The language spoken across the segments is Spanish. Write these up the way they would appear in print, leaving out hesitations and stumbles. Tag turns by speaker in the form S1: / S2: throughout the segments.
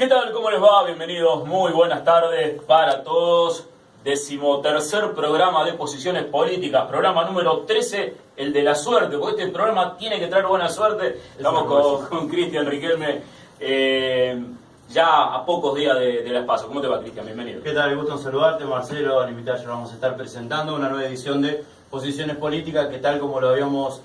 S1: ¿Qué tal? ¿Cómo les va? Bienvenidos, muy buenas tardes para todos. 13º programa de Posiciones Políticas, programa número 13, el de la suerte, porque este programa tiene que traer buena suerte. Estamos con Cristian Riquelme, ya a pocos días de las PASO. ¿Cómo te va, Cristian? Bienvenido.
S2: ¿Qué tal? Gusto en saludarte, Marcelo. Al invitar, vamos a estar presentando una nueva edición de Posiciones Políticas, que tal como lo habíamos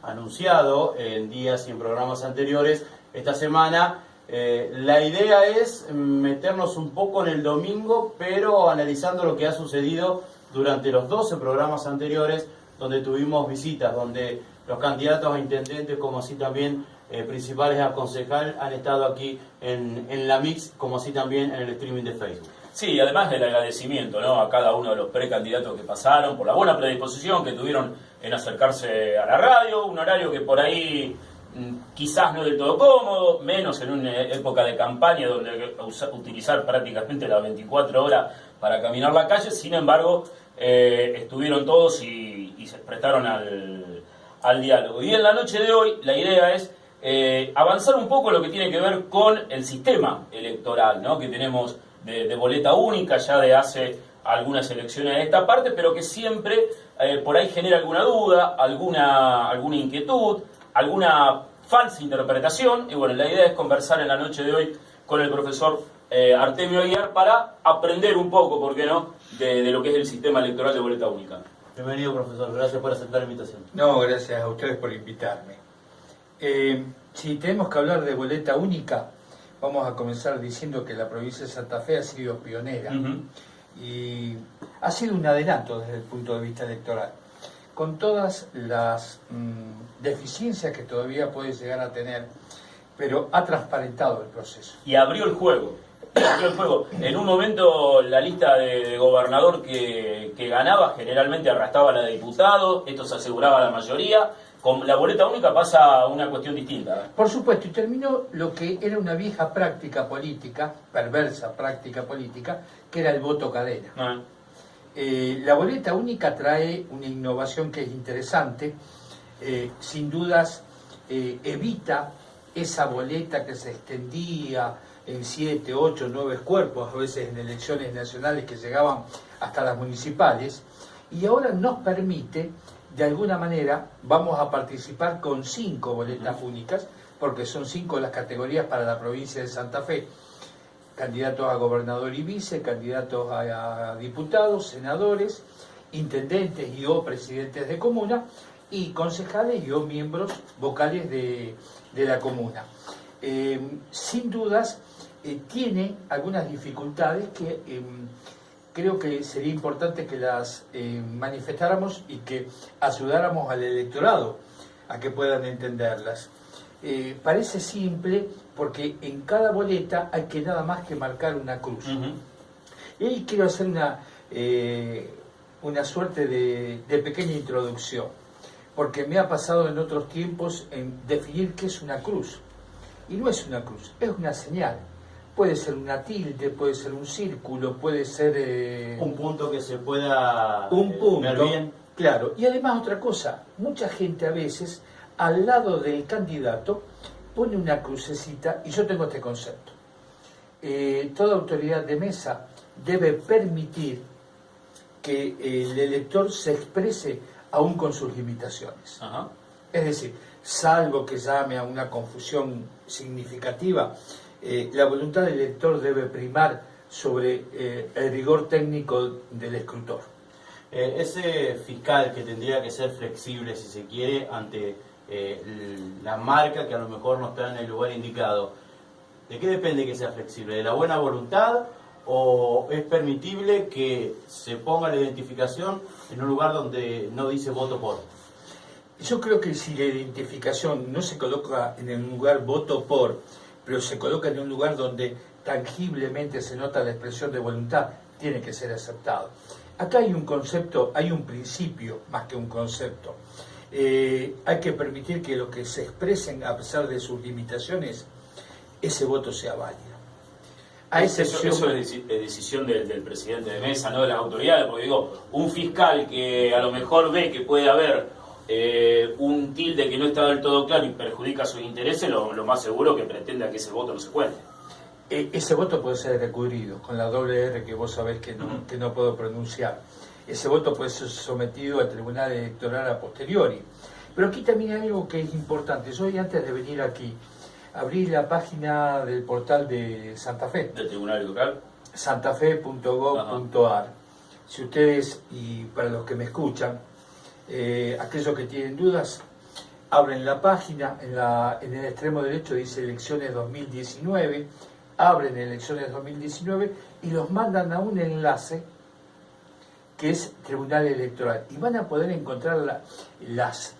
S2: anunciado en días y en programas anteriores, esta semana la idea es meternos un poco en el domingo, pero analizando lo que ha sucedido durante los 12 programas anteriores, donde tuvimos visitas, donde los candidatos a intendentes, como así también principales a concejal, han estado aquí en la Mix, como así también en el streaming de Facebook.
S1: Sí, además del agradecimiento, ¿no?, a cada uno de los precandidatos que pasaron, por la buena predisposición que tuvieron en acercarse a la radio, un horario que por ahí quizás no del todo cómodo, menos en una época de campaña donde hay que utilizar prácticamente las 24 horas para caminar la calle. Sin embargo, estuvieron todos y se prestaron al diálogo. Y en la noche de hoy la idea es avanzar un poco lo que tiene que ver con el sistema electoral, ¿no?, que tenemos de boleta única ya de hace algunas elecciones de esta parte, pero que siempre por ahí genera alguna duda, alguna inquietud, alguna falsa interpretación. Y bueno, la idea es conversar en la noche de hoy con el profesor Artemio Aguiar para aprender un poco, ¿por qué no?, de lo que es el sistema electoral de boleta única.
S2: Bienvenido, profesor. Gracias por aceptar la invitación.
S3: No, gracias a ustedes por invitarme. Si tenemos que hablar de boleta única, vamos a comenzar diciendo que la provincia de Santa Fe ha sido pionera y ha sido un adelanto desde el punto de vista electoral, con todas las deficiencias que todavía puede llegar a tener, pero ha transparentado el proceso.
S1: Y abrió el juego. En un momento la lista de gobernador que ganaba generalmente arrastraba a la de diputado, esto se aseguraba la mayoría. Con la boleta única pasa una cuestión distinta.
S3: Por supuesto, y terminó lo que era una vieja práctica política, perversa práctica política, que era el voto cadena. La boleta única trae una innovación que es interesante, sin dudas evita esa boleta que se extendía en 7, 8, 9 cuerpos, a veces en elecciones nacionales que llegaban hasta las municipales, y ahora nos permite, de alguna manera, vamos a participar con 5 boletas únicas, porque son 5 las categorías para la provincia de Santa Fe: candidatos a gobernador y vice, candidatos a diputados, senadores, intendentes y o presidentes de comuna, y concejales y o miembros vocales de la comuna. Sin dudas, tiene algunas dificultades que creo que sería importante que las manifestáramos y que ayudáramos al electorado a que puedan entenderlas. Parece simple porque en cada boleta hay que nada más que marcar una cruz. Y ahí quiero hacer una suerte de pequeña introducción, porque me ha pasado en otros tiempos en definir qué es una cruz. Y no es una cruz, es una señal. Puede ser una tilde, puede ser un círculo, puede ser
S2: un punto que se pueda
S3: ver
S2: bien.
S3: Claro. Y además otra cosa, mucha gente a veces al lado del candidato pone una crucecita, y yo tengo este concepto. Toda autoridad de mesa debe permitir que el elector se exprese aún con sus limitaciones. Es decir, salvo que llame a una confusión significativa, la voluntad del elector debe primar sobre el rigor técnico del escrutor.
S2: Ese fiscal que tendría que ser flexible, si se quiere, ante la marca que a lo mejor no está en el lugar indicado, ¿de qué depende que sea flexible? ¿De la buena voluntad o es permitible que se ponga la identificación en un lugar donde no dice voto por?
S3: Yo creo que si la identificación no se coloca en el lugar voto por, pero se coloca en un lugar donde tangiblemente se nota la expresión de voluntad, tiene que ser aceptado. Acá hay un concepto, hay un principio más que un concepto. Hay que permitir que lo que se expresen, a pesar de sus limitaciones, ese voto sea válido.
S1: Eso es decisión del presidente de mesa, no de las autoridades, porque digo, un fiscal que a lo mejor ve que puede haber un tilde que no está del todo claro y perjudica sus intereses, lo más seguro que pretenda que ese voto no se cuente.
S3: ese voto puede ser recurrido, con la doble R que vos sabés que no puedo pronunciar. Ese voto puede ser sometido al Tribunal Electoral a posteriori. Pero aquí también hay algo que es importante. Yo hoy, antes de venir aquí, abrí la página del portal de Santa Fe.
S1: ¿Del Tribunal Electoral?
S3: santafe.gov.ar. Si ustedes, y para los que me escuchan, aquellos que tienen dudas, abren la página, en el extremo derecho dice elecciones 2019, abren elecciones 2019 y los mandan a un enlace que es Tribunal Electoral, y van a poder encontrar las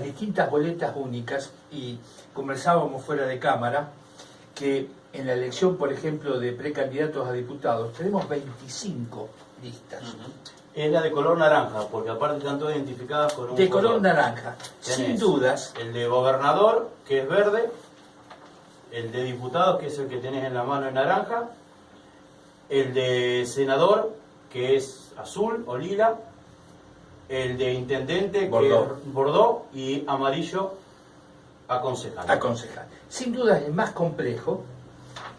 S3: distintas boletas únicas. Y conversábamos fuera de cámara que en la elección, por ejemplo, de precandidatos a diputados tenemos 25 listas.
S2: Es la de color naranja, porque aparte están todas identificadas con un
S3: de color naranja, sin dudas.
S2: El de gobernador, que es verde, el de diputados, que es el que tenés en la mano en naranja, el de senador, que es azul o lila, el de intendente,
S3: Bordeaux,
S2: que es bordó, y amarillo a concejal.
S3: Sin duda el más complejo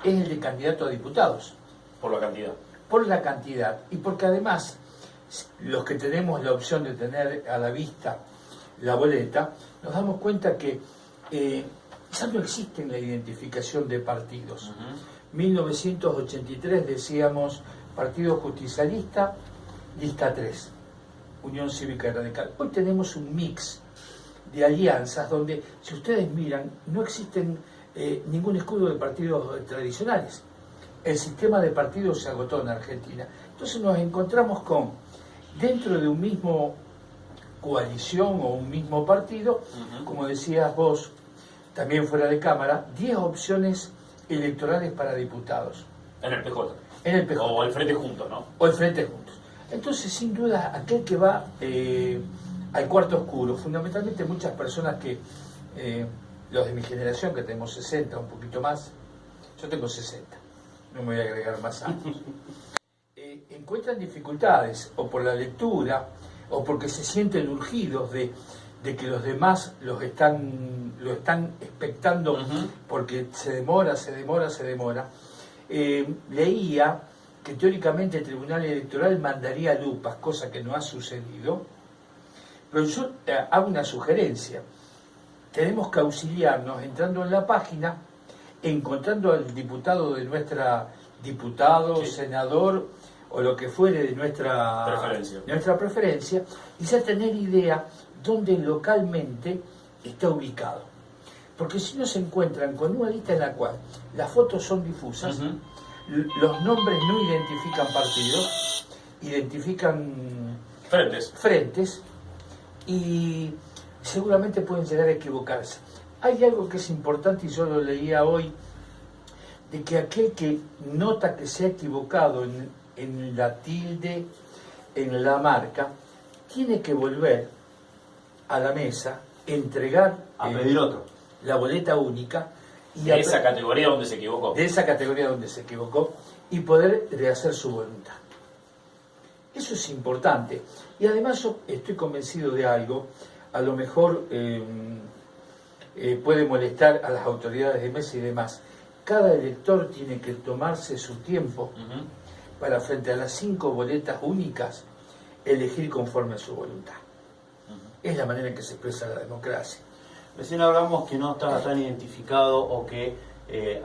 S3: es el de candidato a diputados.
S1: Por la cantidad.
S3: Por la cantidad, y porque además los que tenemos la opción de tener a la vista la boleta, nos damos cuenta que ya no existe en la identificación de partidos. 1983 decíamos Partido Justicialista, lista 3, Unión Cívica y Radical. Hoy tenemos un mix de alianzas donde, si ustedes miran, no existen ningún escudo de partidos tradicionales. El sistema de partidos se agotó en Argentina. Entonces nos encontramos con, dentro de un mismo coalición o un mismo partido, como decías vos, también fuera de cámara, 10 opciones electorales para diputados.
S1: En el PJ.
S3: En el PJ.
S1: O el Frente Juntos, ¿no?
S3: O el Frente Juntos. Entonces, sin duda, aquel que va al cuarto oscuro, fundamentalmente muchas personas que, los de mi generación, que tenemos 60, un poquito más, yo tengo 60, no me voy a agregar más años, encuentran dificultades, o por la lectura, o porque se sienten urgidos de que los demás lo están expectando, porque se demora. Leía que teóricamente el Tribunal Electoral mandaría lupas, cosa que no ha sucedido, pero yo hago una sugerencia. Tenemos que auxiliarnos entrando en la página, encontrando al diputado de sí, senador o lo que fuere de nuestra preferencia, y ya tener idea dónde localmente está ubicado. Porque si no se encuentran con una lista en la cual las fotos son difusas, los nombres no identifican partidos, identifican frentes, y seguramente pueden llegar a equivocarse. Hay algo que es importante, y yo lo leía hoy, de que aquel que nota que se ha equivocado en la tilde, en la marca, tiene que volver a la mesa, entregar
S2: a pedir otro,
S3: la boleta única, y
S1: de esa categoría donde se equivocó, y poder rehacer su voluntad. Eso es importante. Y además yo estoy convencido de algo, a lo mejor puede molestar a las autoridades de mesa y demás. Cada elector tiene que tomarse su tiempo para, frente a las 5 boletas únicas, elegir conforme a su voluntad. Es la manera en que se expresa la democracia.
S2: Recién hablamos que no estaba tan identificado, o que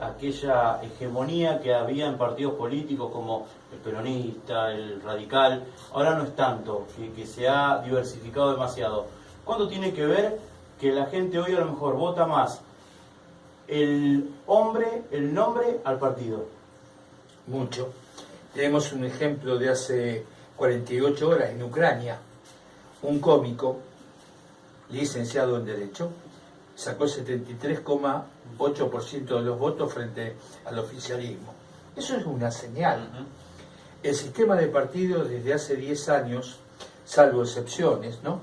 S2: aquella hegemonía que había en partidos políticos como el peronista, el radical, ahora no es tanto, que se ha diversificado demasiado. ¿Cuánto tiene que ver que la gente hoy a lo mejor vota más el nombre al partido?
S3: Mucho. Tenemos un ejemplo de hace 48 horas en Ucrania. Un cómico, licenciado en Derecho, sacó 73,8% de los votos frente al oficialismo. Eso es una señal. El sistema de partidos desde hace 10 años, salvo excepciones, ¿no?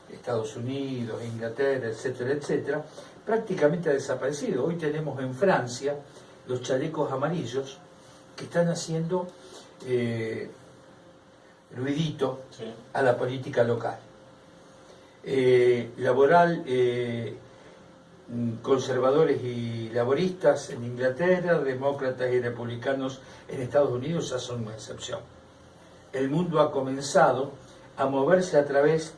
S3: Estados Unidos, Inglaterra, etcétera, etcétera, prácticamente ha desaparecido. Hoy tenemos en Francia los chalecos amarillos que están haciendo ruidito a la política local. conservadores y laboristas en Inglaterra, demócratas y republicanos en Estados Unidos ya son una excepción. El mundo ha comenzado a moverse a través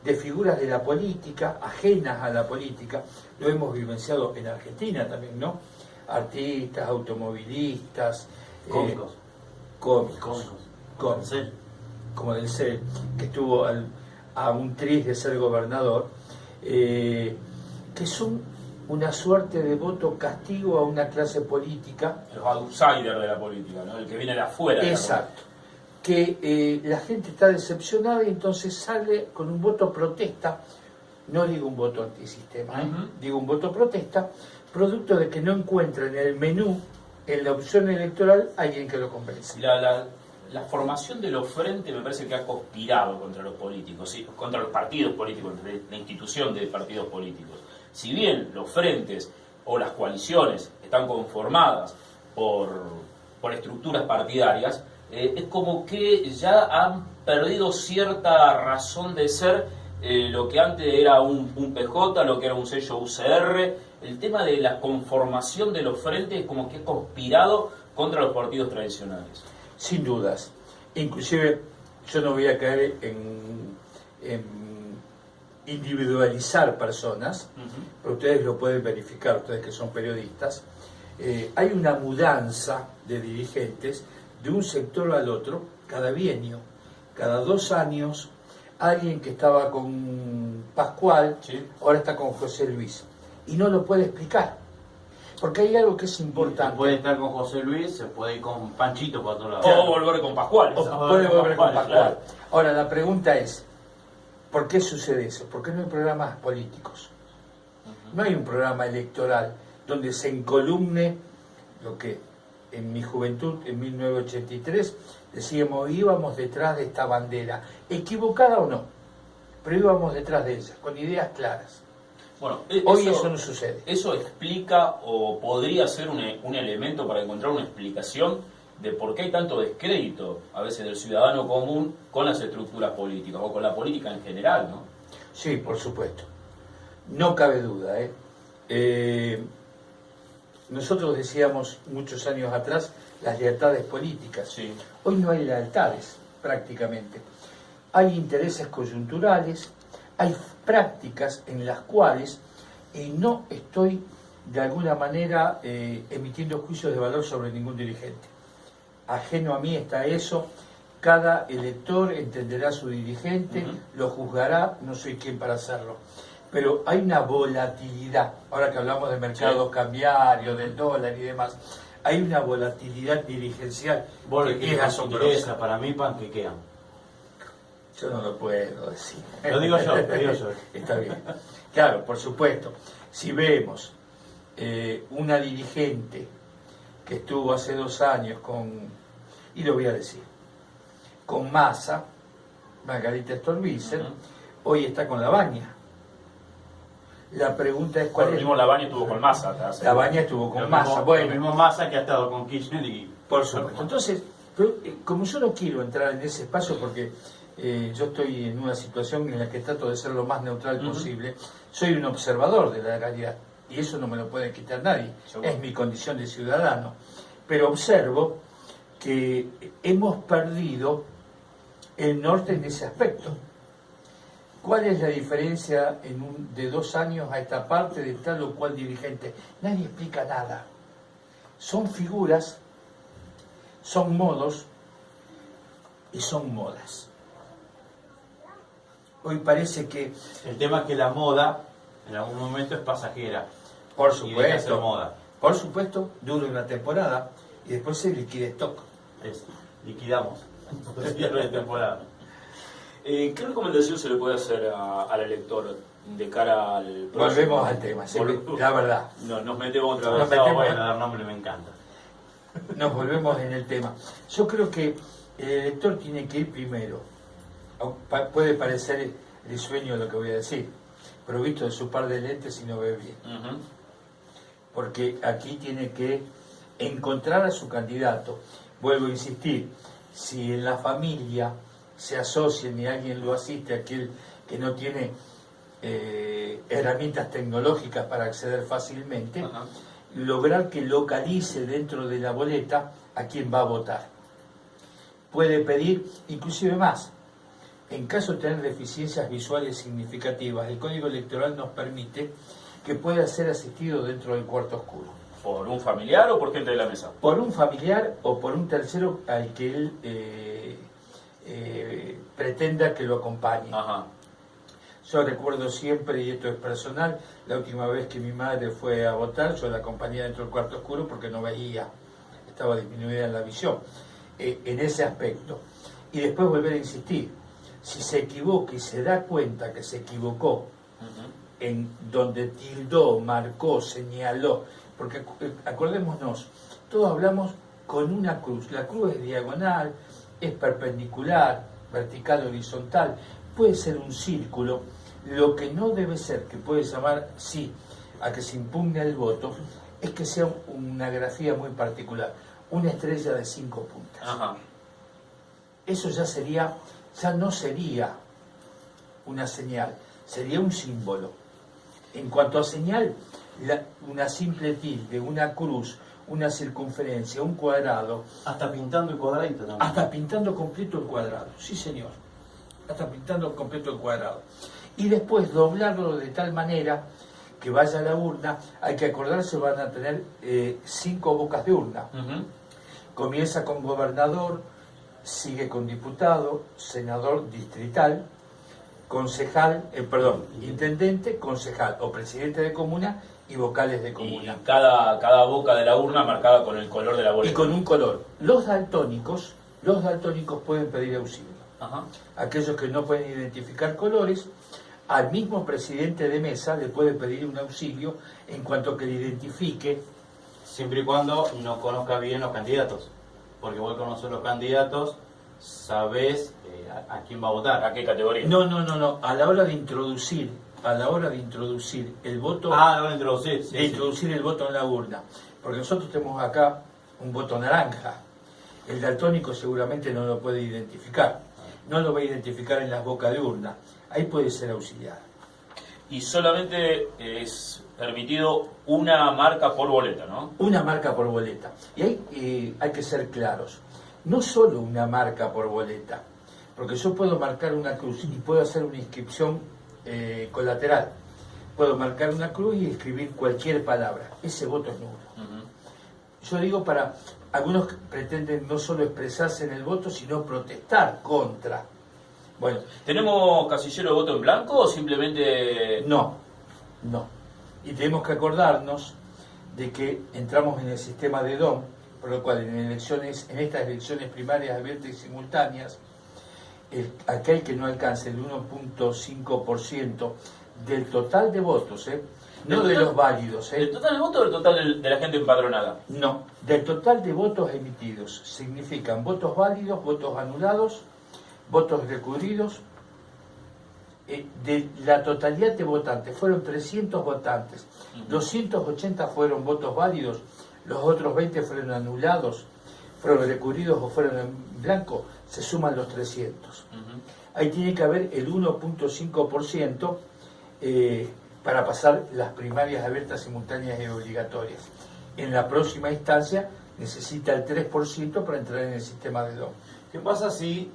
S3: de figuras de la política, ajenas a la política. Lo hemos vivenciado en Argentina también, ¿no? Artistas, automovilistas,
S2: Cómicos.
S3: Cómicos. Como del CEL, que estuvo a un tris de ser gobernador, que son una suerte de voto castigo a una clase política.
S1: Los outsiders de la política, ¿no? El que viene de afuera.
S3: Exacto. Que la gente está decepcionada y entonces sale con un voto protesta, no digo un voto antisistema, digo un voto protesta, producto de que no encuentra en el menú, en la opción electoral, alguien que lo convence.
S1: La formación de los frentes me parece que ha conspirado contra los políticos, ¿sí? Contra los partidos políticos, contra la institución de partidos políticos. Si bien los frentes o las coaliciones están conformadas por estructuras partidarias, es como que ya han perdido cierta razón de ser, lo que antes era un PJ, lo que era un sello UCR. El tema de la conformación de los frentes es como que ha conspirado contra los partidos tradicionales.
S3: Sin dudas. Inclusive yo no voy a caer en individualizar personas, pero ustedes lo pueden verificar, ustedes que son periodistas. Hay una mudanza de dirigentes de un sector al otro cada bienio, cada 2 años. Alguien que estaba con Pascual,
S1: ¿sí?,
S3: ahora está con José Luis, y no lo puede explicar, porque hay algo que es importante.
S2: Se puede estar con José Luis, se puede ir con Panchito para otro lado.
S1: O volver con Pascual.
S3: Puede volver con Pascual.
S1: Claro.
S3: Ahora, la pregunta es, ¿por qué sucede eso? ¿Por qué no hay programas políticos? No hay un programa electoral donde se encolumne lo que en mi juventud, en 1983, decíamos, íbamos detrás de esta bandera, equivocada o no, pero íbamos detrás de ella, con ideas claras.
S1: Bueno,
S3: Hoy eso no sucede.
S1: Eso explica, o podría ser un elemento para encontrar una explicación de por qué hay tanto descrédito a veces del ciudadano común con las estructuras políticas o con la política en general, ¿no?
S3: Sí, por supuesto. No cabe duda. Nosotros decíamos muchos años atrás las lealtades políticas.
S1: Sí.
S3: Hoy no hay lealtades prácticamente. Hay intereses coyunturales, hay prácticas en las cuales no estoy de alguna manera emitiendo juicios de valor sobre ningún dirigente. Ajeno a mí está eso. Cada elector entenderá a su dirigente, lo juzgará, no soy quien para hacerlo. Pero hay una volatilidad, ahora que hablamos de mercados cambiarios, del dólar y demás, hay una volatilidad dirigencial que es asombrosa.
S2: Para mí panquequean.
S3: Yo no lo puedo decir.
S2: Lo digo yo.
S3: Está bien. Claro, por supuesto. Si vemos una dirigente que estuvo hace 2 años y lo voy a decir, con Massa, Margarita Stolbizer, hoy está con Labaña. La pregunta es cuál es.
S1: El mismo Labaña estuvo con Massa.
S3: Labaña estuvo con Massa.
S2: Bueno, el mismo Massa que ha estado con Kirchner y...
S3: Por supuesto. Entonces, como yo no quiero entrar en ese espacio porque yo estoy en una situación en la que trato de ser lo más neutral posible, soy un observador de la realidad y eso no me lo puede quitar nadie.
S1: Seguro.
S3: Es mi condición de ciudadano. Pero observo que hemos perdido el norte en ese aspecto. ¿Cuál es la diferencia de 2 años a esta parte de tal o cual dirigente? Nadie explica nada. Son figuras, son modos y son modas. Hoy parece que...
S2: El tema es que la moda en algún momento es pasajera.
S3: Por
S2: Y deja de ser
S3: supuesto,
S2: moda.
S3: por supuesto, dura una temporada y después se liquida stock.
S2: Liquidamos. Cierre de temporada.
S1: ¿Qué recomendación se le puede hacer al elector de cara al próximo?
S3: Volvemos al tema, la verdad.
S1: No, nos metemos otra
S3: Nos
S1: vez.
S3: metemos.
S2: Bueno, dar nombre me encanta.
S3: Nos volvemos en el tema. Yo creo que el elector tiene que ir primero. Puede parecer risueño lo que voy a decir, pero visto de su par de lentes y no ve bien. Porque aquí tiene que encontrar a su candidato. Vuelvo a insistir, si en la familia se asocian y alguien lo asiste, aquel que no tiene herramientas tecnológicas para acceder fácilmente, lograr que localice dentro de la boleta a quién va a votar. Puede pedir, inclusive más, en caso de tener deficiencias visuales significativas, el Código Electoral nos permite que pueda ser asistido dentro del cuarto oscuro.
S1: ¿Por un familiar o por gente de la mesa?
S3: Por un familiar o por un tercero al que él pretenda que lo acompañe.
S1: Ajá.
S3: Yo recuerdo siempre, y esto es personal, la última vez que mi madre fue a votar, yo la acompañé dentro del cuarto oscuro porque no veía, estaba disminuida en la visión, en ese aspecto. Y después volver a insistir, si se equivoca y se da cuenta que se equivocó, en donde tildó, marcó, señaló, porque acordémonos, todos hablamos con una cruz, la cruz es diagonal, es perpendicular, vertical, horizontal, puede ser un círculo. Lo que no debe ser, que puede llamar, sí, a que se impugne el voto, es que sea una grafía muy particular, una estrella de 5 puntas.
S1: Ajá.
S3: Eso ya no sería una señal, sería un símbolo. En cuanto a señal, una simple tilde, una cruz, una circunferencia, un cuadrado.
S2: Hasta pintando el cuadradito también.
S3: Hasta pintando completo el cuadrado, sí señor. Hasta pintando completo el cuadrado. Y después doblarlo de tal manera que vaya a la urna. Hay que acordarse, van a tener 5 bocas de urna. Comienza con gobernador, sigue con diputado, senador distrital, concejal, intendente, concejal o presidente de comuna y vocales de comuna.
S1: Y cada boca de la urna marcada con el color de la boleta.
S3: Y con un color. Los daltónicos pueden pedir auxilio.
S1: Ajá.
S3: Aquellos que no pueden identificar colores, al mismo presidente de mesa le puede pedir un auxilio en cuanto que le identifique.
S2: Siempre y cuando no conozca bien los candidatos. Porque vos conoces los candidatos, sabés a quién va a votar.
S1: ¿A qué categoría?
S3: No. A la hora de introducir el voto.
S2: Ah, a la hora de introducir. Sí,
S3: introducir el voto en la urna. Porque nosotros tenemos acá un voto naranja. El daltónico seguramente no lo puede identificar. No lo va a identificar en las bocas de urna. Ahí puede ser auxiliar.
S1: Y solamente es permitido una marca por boleta, ¿no?
S3: Una marca por boleta. Y ahí hay que ser claros. No solo una marca por boleta. Porque yo puedo marcar una cruz y puedo hacer una inscripción colateral. Puedo marcar una cruz y escribir cualquier palabra. Ese voto es nulo. Yo digo para... Algunos pretenden no solo expresarse en el voto, sino protestar contra. Bueno,
S1: ¿tenemos casillero de voto en blanco o simplemente...?
S3: No. Y tenemos que acordarnos de que entramos en el sistema de DOM, por lo cual en estas elecciones primarias abiertas y simultáneas, aquel que no alcance el 1.5% del total de votos, no de los válidos.
S1: ¿El total de votos o el total de la gente empadronada?
S3: No, del total de votos emitidos. Significan votos válidos, votos anulados, votos recurridos. De la totalidad de votantes, fueron 300 votantes. 280 fueron votos válidos, los otros 20 fueron anulados, fueron recurridos o fueron en blanco, se suman los 300. Ahí tiene que haber el 1.5% para pasar las primarias abiertas, simultáneas y obligatorias. En la próxima instancia necesita el 3% para entrar en el sistema de DOM.
S2: ¿Qué pasa si,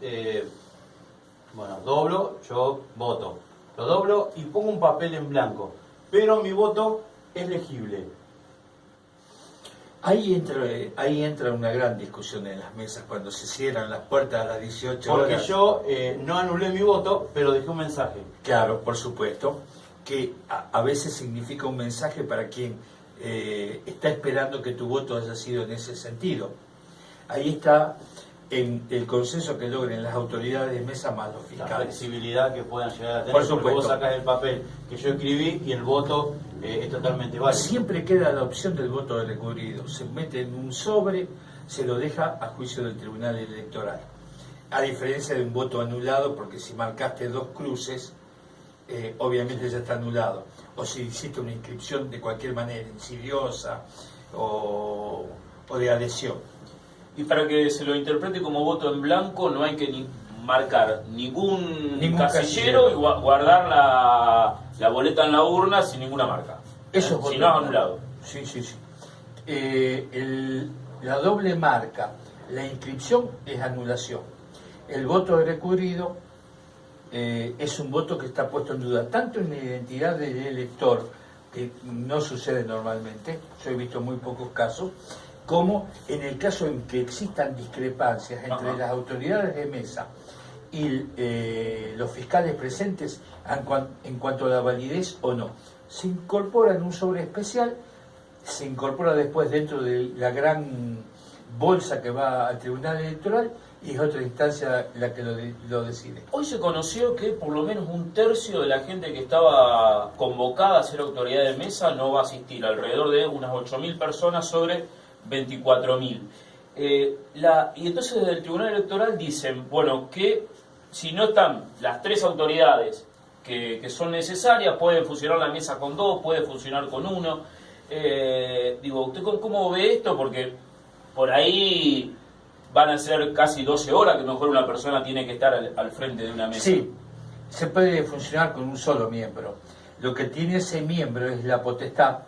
S2: doblo, yo voto, lo doblo y pongo un papel en blanco, pero mi voto es legible?
S3: Ahí entra una gran discusión en las mesas cuando se cierran las puertas a las 18 horas.
S2: Porque yo no anulé mi voto, pero dejé un mensaje.
S3: Claro, por supuesto, que a veces significa un mensaje para quien está esperando que tu voto haya sido en ese sentido. Ahí está en el consenso que logren las autoridades de mesa más los fiscales.
S2: La flexibilidad que puedan llegar a tener,
S3: por supuesto.
S2: Porque vos sacás el papel que yo escribí y el voto es totalmente válido.
S3: Siempre queda la opción del voto de recurrido. Se mete en un sobre, se lo deja a juicio del Tribunal Electoral. A diferencia de un voto anulado, porque si marcaste 2 cruces, obviamente ya está anulado. O si hiciste una inscripción de cualquier manera, insidiosa o de adhesión.
S1: Y para que se lo interprete como voto en blanco, no hay que marcar ningún casillero y guardar la boleta en la urna sin ninguna marca.
S3: Eso es
S1: si no es anulado.
S3: Sí. La doble marca, la inscripción es anulación. El voto recurrido es un voto que está puesto en duda, tanto en la identidad del elector, que no sucede normalmente, yo he visto muy pocos casos, como en el caso en que existan discrepancias entre las autoridades de mesa y los fiscales presentes en cuanto a la validez o no. Se incorpora en un sobre especial, se incorpora después dentro de la gran bolsa que va al Tribunal Electoral y es otra instancia la que lo decide.
S1: Hoy se conoció que por lo menos un tercio de la gente que estaba convocada a ser autoridad de mesa no va a asistir, alrededor de unas 8.000 personas sobre 24.000. Y entonces desde el Tribunal Electoral dicen, bueno, que si no están las tres autoridades que son necesarias, puede funcionar la mesa con 2, puede funcionar con 1. Digo, ¿usted cómo ve esto? Porque por ahí van a ser casi 12 horas que mejor una persona tiene que estar al frente de una mesa.
S3: Sí, se puede funcionar con un solo miembro. Lo que tiene ese miembro es la potestad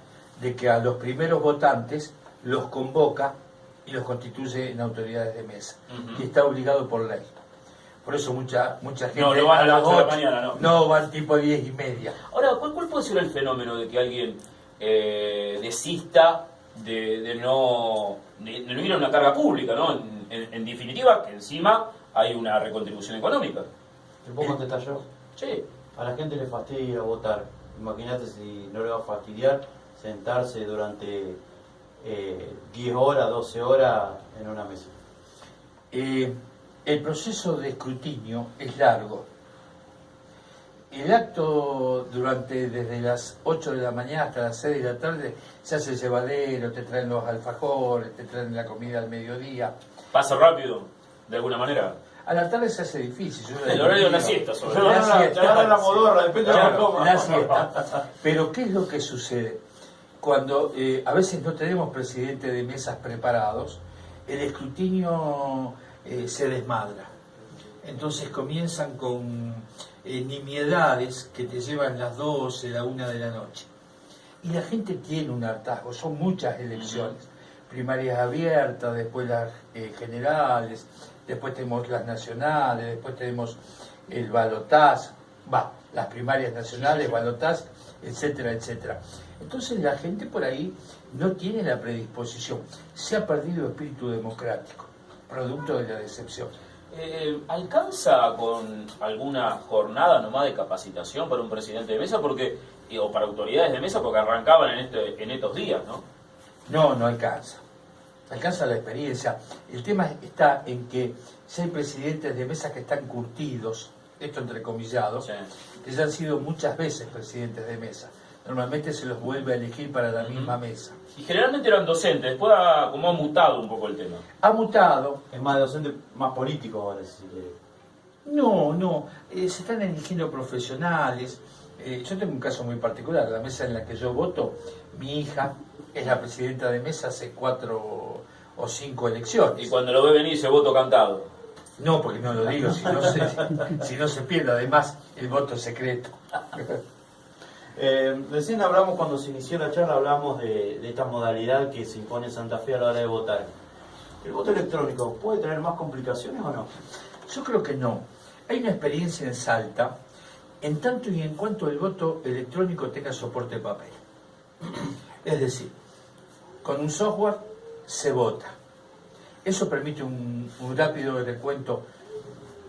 S3: de que a los primeros votantes los convoca y los constituye en autoridades de mesa. Y está obligado por ley. Por eso mucha gente
S1: no van a las 8 de la mañana,
S3: no van tipo 10:30.
S1: Ahora, ¿cuál puede ser el fenómeno de que alguien desista de no ir a una carga pública, ¿no? En definitiva, que encima hay una recontribución económica.
S2: ¿Te puedo contestar yo?
S1: Sí.
S2: A la gente le fastidia votar. Imagínate si no le va a fastidiar sentarse durante 10 horas, 12 horas en una mesa.
S3: El proceso de escrutinio es largo. El acto desde las 8 de la mañana hasta las 6 de la tarde se hace llevadero, te traen los alfajores, te traen la comida al mediodía.
S1: ¿Pasa rápido, de alguna manera?
S3: A la tarde se hace difícil.
S1: El horario de una siesta, sobre todo.
S2: La modorra, depende de la coma.
S3: La siesta. Pero ¿qué es lo que sucede? Cuando a veces no tenemos presidente de mesas preparados, el escrutinio se desmadra. Entonces comienzan con nimiedades que te llevan las 12, la 1 de la noche. Y la gente tiene un hartazgo, son muchas elecciones. Primarias abiertas, después las generales, después tenemos las nacionales, después tenemos el balotaje, las primarias nacionales, balotaje, etcétera, etcétera. Entonces la gente por ahí no tiene la predisposición. Se ha perdido espíritu democrático, producto de la decepción.
S1: ¿Alcanza con alguna jornada nomás de capacitación para un presidente de mesa o para autoridades de mesa? Porque arrancaban en estos días, ¿no?
S3: No alcanza. Alcanza la experiencia. El tema está en que si hay presidentes de mesa que están curtidos, esto entrecomillados, que ya han sido muchas veces presidentes de mesa. Normalmente se los vuelve a elegir para la misma mesa.
S1: Y generalmente eran docentes, después como ha mutado un poco el tema.
S3: Ha mutado.
S2: Es más docente, más político ahora, si se quiere.
S3: No, se están eligiendo profesionales. Yo tengo un caso muy particular, la mesa en la que yo voto, mi hija es la presidenta de mesa hace 4 o 5 elecciones.
S1: Y cuando lo ve venir se voto cantado.
S3: No, porque no lo digo, si no se pierde, además el voto secreto.
S2: Recién hablamos, cuando se inició la charla, hablamos de esta modalidad que se impone en Santa Fe a la hora de votar. ¿El voto electrónico puede tener más complicaciones o no?
S3: Yo creo que no. Hay una experiencia en Salta, en tanto y en cuanto el voto electrónico tenga soporte de papel. Es decir, con un software se vota. Eso permite un rápido recuento.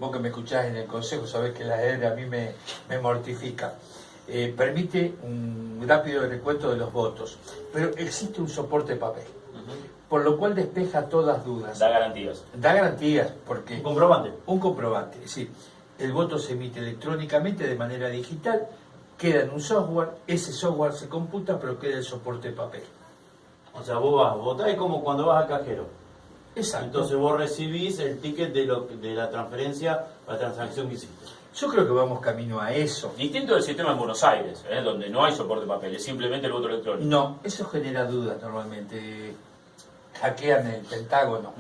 S3: Vos que me escuchás en el consejo sabés que la R a mí me mortifica. Permite un rápido recuento de los votos, pero existe un soporte de papel, por lo cual despeja todas dudas.
S1: Da garantías.
S3: Da garantías, porque...
S2: ¿Un comprobante?
S3: Un comprobante, sí. El voto se emite electrónicamente de manera digital, queda en un software, ese software se computa, pero queda el soporte de papel.
S2: O sea, vos vas a votar, es como cuando vas al cajero.
S3: Exacto.
S2: Entonces vos recibís el ticket de la transferencia, la transacción que hiciste.
S3: Yo creo que vamos camino a eso.
S1: Distinto del sistema en Buenos Aires, donde no hay soporte de papel, es simplemente el voto electrónico.
S3: No, eso genera dudas normalmente. hackean el Pentágono.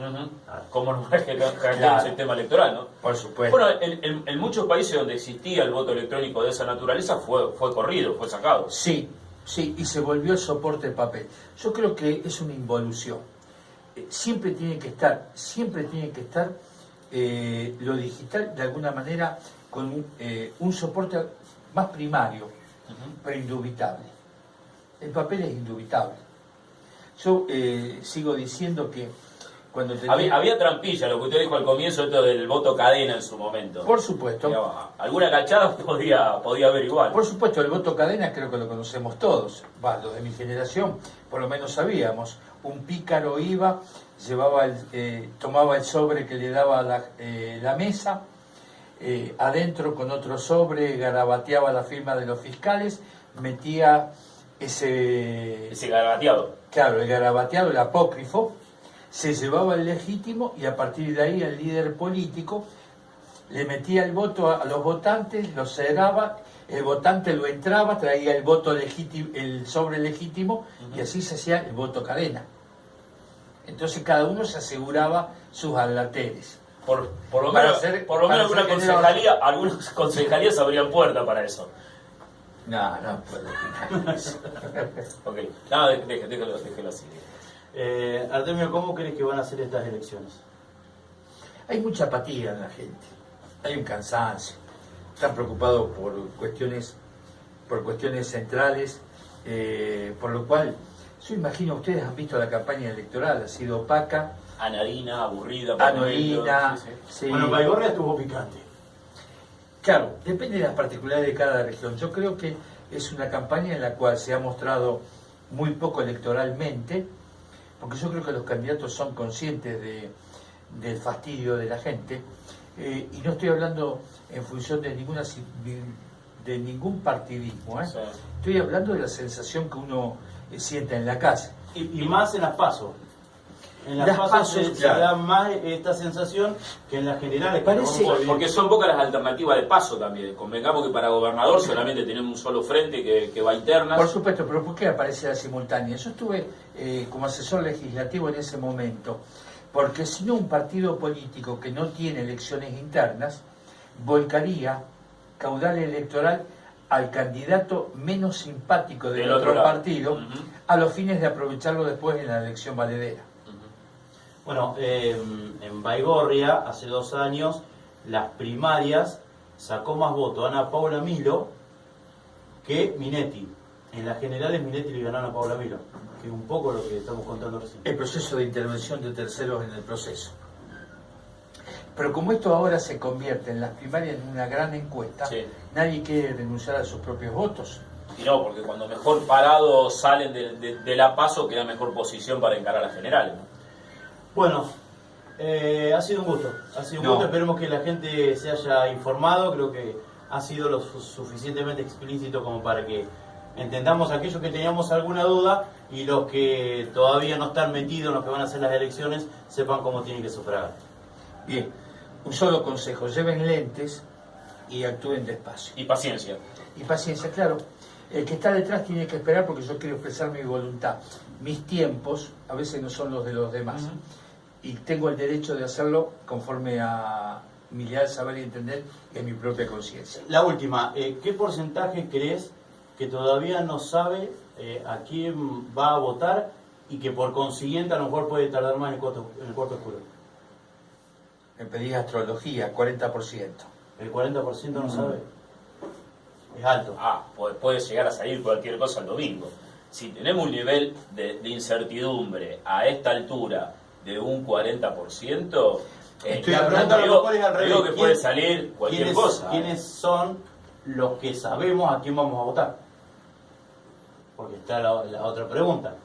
S1: Como no es que hackean
S3: Claro.
S1: un sistema electoral, ¿no?
S3: Por supuesto.
S1: Bueno, en muchos países donde existía el voto electrónico de esa naturaleza fue corrido, fue sacado.
S3: Sí, sí, y se volvió el soporte de papel. Yo creo que es una involución. Siempre tiene que estar lo digital de alguna manera con un soporte más primario, pero indubitable. El papel es indubitable. Yo sigo diciendo que cuando
S1: Había trampilla, lo que usted dijo al comienzo, esto del voto cadena en su momento.
S3: Por supuesto.
S1: Digamos, alguna cachada podía haber igual.
S3: Por supuesto, el voto cadena creo que lo conocemos todos. Los de mi generación por lo menos sabíamos. Un pícaro iba, tomaba el sobre que le daba la mesa, adentro con otro sobre garabateaba la firma de los fiscales, metía ese
S1: garabateado.
S3: Claro, el garabateado, el apócrifo, se llevaba el legítimo y a partir de ahí el líder político le metía el voto a los votantes, lo cerraba, el votante lo entraba, traía el voto legítimo, el sobre legítimo y así se hacía el voto cadena. Entonces cada uno se aseguraba sus alateres.
S1: Por lo menos algunas concejalías abrían puerta para eso.
S3: No puedo opinar eso.
S1: Ok, no, déjelo así.
S2: Artemio, ¿cómo crees que van a ser estas elecciones?
S3: Hay mucha apatía en la gente, hay un cansancio, están preocupados por cuestiones centrales, por lo cual, yo imagino, ustedes han visto la campaña electoral, ha sido opaca.
S1: Anodina, aburrida.
S3: Anodina,
S2: sí. Bueno, Baigorria estuvo picante.
S3: Claro, depende de las particularidades de cada región. Yo creo que es una campaña en la cual se ha mostrado muy poco electoralmente, porque yo creo que los candidatos son conscientes del fastidio de la gente, y no estoy hablando en función de ningún partidismo,
S2: Sí.
S3: Estoy hablando de la sensación que uno sienta en la casa.
S2: Y más en las PASO. En las PASO se da más esta sensación que en las generales.
S1: Porque son pocas las alternativas de paso también. Convengamos que para gobernador solamente tenemos un solo frente que va internas.
S3: Por supuesto, pero ¿por qué aparece la simultánea? Yo estuve como asesor legislativo en ese momento, porque si no, un partido político que no tiene elecciones internas volcaría caudal electoral al candidato menos simpático del otro partido, a los fines de aprovecharlo después en la elección valedera.
S2: Bueno, en Baigorria, hace 2 años, las primarias sacó más votos Ana Paula Milo que Minetti. En las generales Minetti le ganó a Ana Paula Milo, que es un poco lo que estamos contando recién.
S3: El proceso de intervención de terceros en el proceso. Pero como esto ahora se convierte en las primarias en una gran encuesta,
S1: sí,
S3: nadie quiere renunciar a sus propios votos.
S1: Y no, porque cuando mejor parados salen de la PASO queda mejor posición para encarar a las generales, ¿no?
S2: Bueno, ha sido un gusto. Esperemos que la gente se haya informado. Creo que ha sido lo suficientemente explícito como para que entendamos aquellos que teníamos alguna duda y los que todavía no están metidos en lo que van a ser las elecciones sepan cómo tienen que sufragar.
S3: Bien, un solo consejo: lleven lentes y actúen despacio.
S1: Y paciencia.
S3: Y paciencia, claro. El que está detrás tiene que esperar porque yo quiero expresar mi voluntad. Mis tiempos a veces no son los de los demás. Y tengo el derecho de hacerlo conforme a mi leal saber y entender y a mi propia conciencia.
S2: La última, ¿qué porcentaje crees que todavía no sabe a quién va a votar y que por consiguiente a lo mejor puede tardar más en el cuarto oscuro?
S3: Me pedís astrología, 40%.
S2: ¿El 40% no sabe? Es alto.
S1: Puede llegar a salir cualquier cosa el domingo. Si tenemos un nivel de incertidumbre a esta altura de un 40%,
S2: la pregunta a lo mejor es al revés.
S1: Digo que puede salir cualquier cosa.
S2: ¿Quiénes son los que sabemos a quién vamos a votar? Porque está la otra pregunta.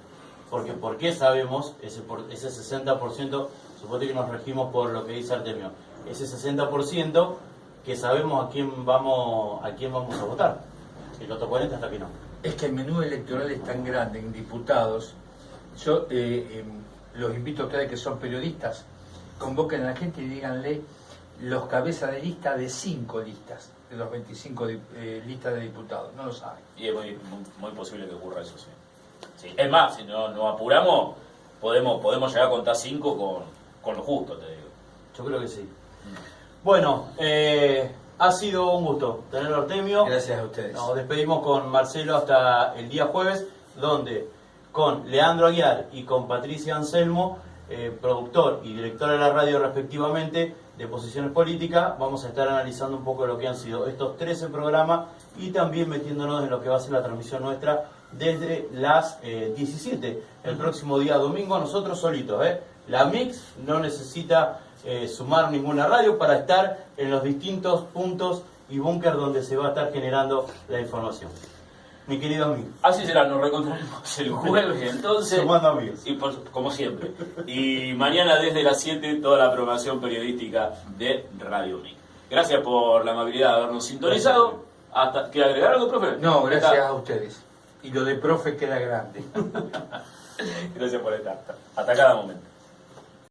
S2: Porque ¿por qué sabemos ese 60%? Supongo que nos regimos por lo que dice Artemio. Ese 60% que sabemos a quién vamos a votar. El otro 40% hasta que no.
S3: Es que el menú electoral es tan grande en diputados. Yo los invito a ustedes que son periodistas, convoquen a la gente y díganle los cabezas de lista de 5 listas, de los 25 listas de diputados. No lo saben.
S1: Y es muy posible que ocurra eso, sí. Es más, si no apuramos, podemos llegar a contar 5 con lo justo, te digo.
S2: Yo creo que sí. Bueno, ha sido un gusto tenerlo, Artemio.
S3: Gracias a ustedes.
S2: Nos despedimos con Marcelo hasta el día jueves, donde con Leandro Aguiar y con Patricia Anselmo, productor y director de la radio respectivamente, de Posiciones Políticas, vamos a estar analizando un poco lo que han sido estos 13 programas y también metiéndonos en lo que va a ser la transmisión nuestra desde las 17, el próximo día domingo, nosotros solitos. La Mix no necesita sumar ninguna radio para estar en los distintos puntos y búnker donde se va a estar generando la información. Mi querido amigo.
S1: Así será, nos reencontraremos el jueves entonces.
S2: Sumando amigos.
S1: Y como siempre. Y mañana desde las 7 toda la programación periodística de Radio Mix. Gracias por la amabilidad de habernos sintonizado. ¿Quiere agregar algo, profe?
S3: No, gracias a ustedes. Y lo de profe queda grande.
S1: Gracias por estar. Hasta cada momento.